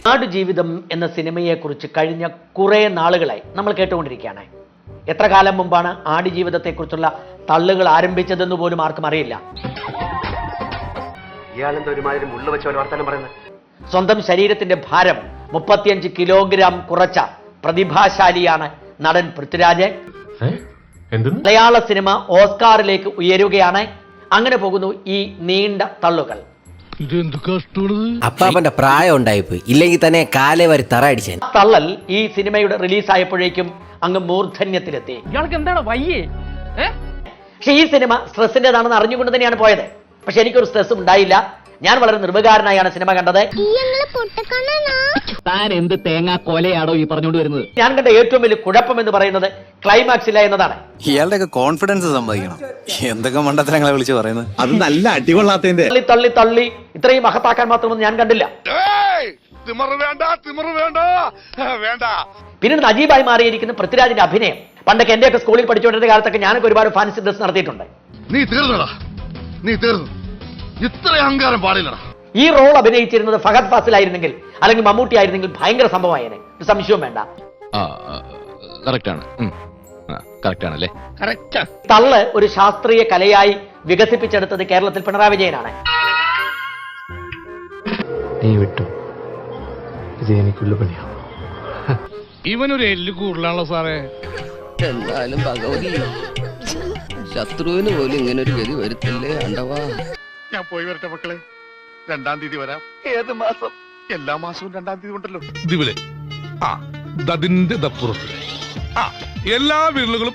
ആടുജീവിതം എന്ന സിനിമയെക്കുറിച്ച് കഴിഞ്ഞ കുറേ നാളുകളായി നമ്മൾ കേട്ടുകൊണ്ടിരിക്കുകയാണ്. എത്ര കാലം മുമ്പാണ് ആടുജീവിതത്തെക്കുറിച്ചുള്ള തള്ളുകൾ ആരംഭിച്ചതെന്ന് പോലും ആർക്കും അറിയില്ല. സ്വന്തം ശരീരത്തിന്റെ ഭാരം 35 കിലോഗ്രാം കുറച്ച പ്രതിഭാശാലിയാണ് നടൻ പൃഥ്വിരാജ്. മലയാള സിനിമ ഓസ്കാറിലേക്ക് ഉയരുകയാണ്. അങ്ങനെ പോകുന്നു ഈ നീണ്ട തള്ളുകൾ. അപ്പാപ്പന്റെ പ്രായം ഉണ്ടായിപ്പോയി, ഇല്ലെങ്കിൽ തന്നെ കാലേ വരി തറ അടിച്ചേ. തള്ളൽ ഈ സിനിമയുടെ റിലീസ് ആയപ്പോഴേക്കും അങ്ങ് മൂർധന്യത്തിലെത്തി. പക്ഷെ ഈ സിനിമ സ്ട്രെസ്സിന്റേതാണെന്ന് അറിഞ്ഞുകൊണ്ട് തന്നെയാണ് പോയത്. പക്ഷെ എനിക്കൊരു സ്ട്രെസ്സും ഉണ്ടായില്ല. ഞാൻ വളരെ നിർവികാരനായാണ് സിനിമ കണ്ടത്. താൻ എന്ത് തേങ്ങാ കൊലയാണോ ഈ പറഞ്ഞുകൊണ്ട് വരുന്നത്? ഞാൻ കണ്ട ഏറ്റവും വലിയ കുഴപ്പം എന്ന് പറയുന്നത് ക്ലൈമാക്സ് ഇല്ല എന്നതാണ്. ഇയാളുടെ കോൺഫിഡൻസ് സമ്മതിക്കണം. എന്തൊക്കെ മണ്ടത്തരങ്ങളെ വിളിച്ച് പറയുന്നത്. അത് നല്ല അടികൊള്ളാത്തതിന്റെ തള്ളി തള്ളി തള്ളി ഇത്രയും മഹത്താക്കാൻ മാത്രമൊന്നും ഞാൻ കണ്ടില്ല. പിന്നീട് നജീബായി മാറിയിരിക്കുന്ന പൃഥ്വിരാജിന്റെ അഭിനയം. പണ്ടൊക്കെ എന്റെയൊക്കെ സ്കൂളിൽ പഠിച്ചുകൊണ്ടിരുന്ന കാലത്തൊക്കെ ഞാനൊക്കെ ഒരുപാട് ഫാൻസി ഡ്രസ് നടത്തിയിട്ടുണ്ട്. നീ തീർന്നു ഇത്ര അഹങ്കാരം പാടില്ലടാ. ഈ റോൾ അഭിനയിച്ചിരുന്നത് ഫഹദ് ഫാസിലായിരുന്നെങ്കിൽ അല്ലെങ്കിൽ മമ്മൂട്ടി ആയിരുന്നെങ്കിൽ ഭയങ്കര സംഭവമായേനെ, ഒരു സംശയവും വേണ്ട. തള്ള് ഒരു ശാസ്ത്രീയ കലയായി വികസിപ്പിച്ചെടുത്തത് കേരളത്തിൽ പിണറായി വിജയനാണ്. നീ വിട്ടു, ഇത് എനിക്കുള്ള പണിയാ. ഇവനൊരു എല്ല് കൂടുതലാണല്ലോ സാറേ. എന്നാലും ഭഗവതി ശത്രുവിന് പോലും ഇങ്ങനെ ഒരു ഗതി വരുത്തല്ലേ അണ്ടവാ. ഞാൻ പോയി വരട്ടെ മക്കളെ. 2-ാം തീയതി വരാം. ഏത് മാസം? എല്ലാ മാസവും 2-ാം തീയതി ഉണ്ടല്ലോ. ഇതിവിടെ അതിന്റെ ദപ്പുറത്ത് എല്ലാ വീടുകളും